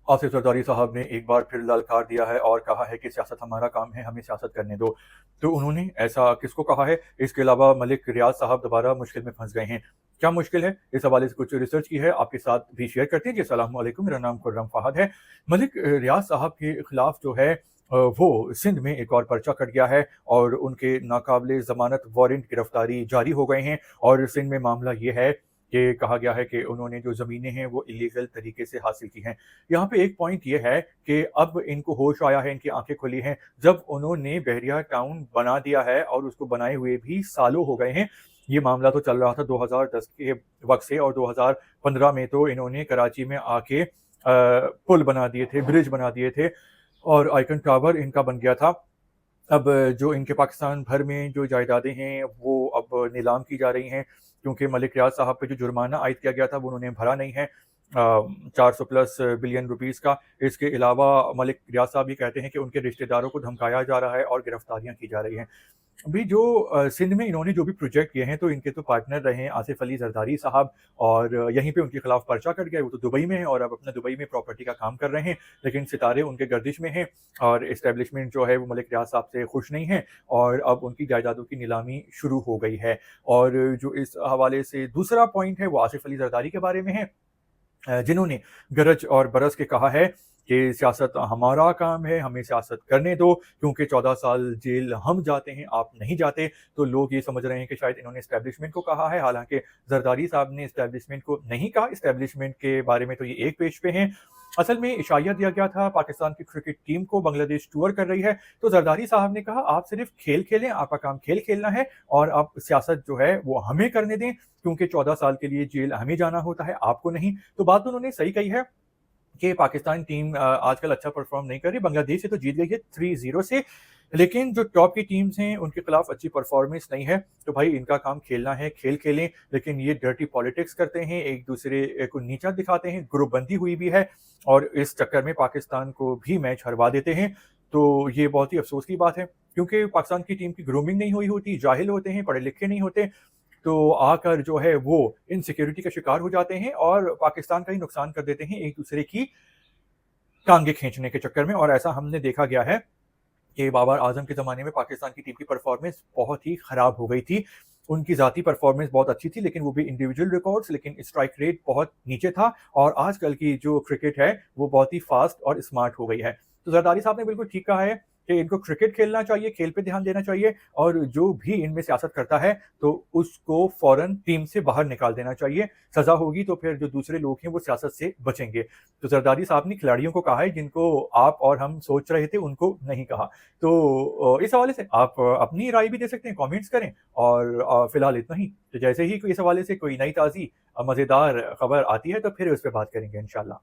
आसिफ जरदारी साहब ने एक बार फिर ललकार दिया है और कहा है कि सियासत हमारा काम है, हमें सियासत करने दो। तो उन्होंने ऐसा किसको कहा है? इसके अलावा मलिक रियाज साहब दोबारा मुश्किल में फंस गए हैं। क्या मुश्किल है? इस हवाले से कुछ रिसर्च की है, आपके साथ भी शेयर करते हैं। जी अस्सलाम वालेकुम, मेरा नाम खुर्रम फहद है। मलिक रियाज साहब के खिलाफ जो है वो सिंध में एक और पर्चा कट गया है और उनके नाकाबिले ज़मानत वारंट गिरफ्तारी जारी हो गए हैं। और सिंध में मामला ये है कि कहा गया है कि उन्होंने जो ज़मीनें हैं वो इलीगल तरीके से हासिल की हैं। यहाँ पे एक पॉइंट ये है कि अब इनको होश आया है, इनकी आंखें खुली हैं, जब उन्होंने बहरिया टाउन बना दिया है और उसको बनाए हुए भी सालों हो गए हैं। ये मामला तो चल रहा था 2010 के वक्त से, और 2015 में तो इन्होंने कराची में आके पुल बना दिए थे, ब्रिज बना दिए थे और आइकन टावर इनका बन गया था। अब जो इनके पाकिस्तान भर में जो जायदादें हैं वो अब नीलाम की जा रही हैं, क्योंकि मलिक रियाज साहब पे जो जुर्माना आयद किया गया था वो उन्होंने भरा नहीं है, 400 प्लस बिलियन रुपीस का। इसके अलावा मलिक रियाज साहब ये कहते हैं कि उनके रिश्तेदारों को धमकाया जा रहा है और गिरफ्तारियां की जा रही हैं। अभी जो सिंध में इन्होंने जो भी प्रोजेक्ट किए हैं, तो इनके तो पार्टनर रहे हैं आसिफ अली जरदारी साहब, और यहीं पे उनके खिलाफ पर्चा कट गया। वो तो दुबई में है और अब अपना दुबई में प्रॉपर्टी का काम कर रहे हैं, लेकिन सितारे उनके गर्दिश में हैं और इस्टेब्लिशमेंट जो है वो मलिक रियाज साहब से खुश नहीं है और अब उनकी जायदादों की नीलामी शुरू हो गई है। और जो इस हवाले से दूसरा पॉइंट है वो आसिफ अली जरदारी के बारे में है, जिन्होंने गरज और बरस के कहा है कि सियासत हमारा काम है, हमें सियासत करने दो, क्योंकि 14 साल जेल हम जाते हैं, आप नहीं जाते। तो लोग ये समझ रहे हैं कि शायद इन्होंने इस्टेब्लिशमेंट को कहा है, हालांकि जरदारी साहब ने इस्टेब्लिशमेंट को नहीं कहा। इस्टेब्लिशमेंट के बारे में तो ये एक पेज पे हैं। असल में इशारा दिया गया था पाकिस्तान की क्रिकेट टीम को, बांग्लादेश टूर कर रही है, तो जरदारी साहब ने कहा आप सिर्फ खेल खेलें, आपका काम खेल खेलना है और आप सियासत जो है वो हमें करने दें, क्योंकि 14 साल के लिए जेल हमें जाना होता है, आपको नहीं। तो बात तो उन्होंने सही कही है कि पाकिस्तान टीम आजकल अच्छा परफॉर्म नहीं कर रही। बांग्लादेश से तो जीत गई है 3-0 से, लेकिन जो टॉप की टीम्स हैं उनके खिलाफ अच्छी परफॉर्मेंस नहीं है। तो भाई इनका काम खेलना है, खेल खेलें, लेकिन ये डर्टी पॉलिटिक्स करते हैं, एक दूसरे को नीचा दिखाते हैं, ग्रुप बंदी हुई भी है और इस चक्कर में पाकिस्तान को भी मैच हरवा देते हैं। तो ये बहुत ही अफसोस की बात है, क्योंकि पाकिस्तान की टीम की ग्रूमिंग नहीं हुई होती, जाहिल होते हैं, पढ़े लिखे नहीं होते, तो आकर जो है वो इनसिक्योरिटी का शिकार हो जाते हैं और पाकिस्तान का ही नुकसान कर देते हैं एक दूसरे की टांगे खींचने के चक्कर में। और ऐसा हमने देखा गया है कि बाबर आजम के ज़माने में पाकिस्तान की टीम की परफॉर्मेंस बहुत ही ख़राब हो गई थी। उनकी ज़ाती परफॉर्मेंस बहुत अच्छी थी, लेकिन वो भी इंडिविजुअल रिकॉर्ड्स, लेकिन स्ट्राइक रेट बहुत नीचे था। और आजकल की जो क्रिकेट है वो बहुत ही फास्ट और स्मार्ट हो गई है। तो जरदारी साहब ने बिल्कुल ठीक कहा है कि इनको क्रिकेट खेलना चाहिए, खेल पे ध्यान देना चाहिए, और जो भी इनमें सियासत करता है तो उसको फ़ौरन टीम से बाहर निकाल देना चाहिए। सज़ा होगी तो फिर जो दूसरे लोग हैं वो सियासत से बचेंगे। तो जरदारी साहब ने खिलाड़ियों को कहा है जिनको आप और हम सोच रहे थे, उनको नहीं कहा। तो इस हवाले से आप अपनी राय भी दे सकते हैं, कमेंट्स करें। और फिलहाल इतना ही। तो जैसे ही कोई इस हवाले से कोई नई ताज़ी मज़ेदार खबर आती है तो फिर उस पे बात करेंगे इंशाल्लाह।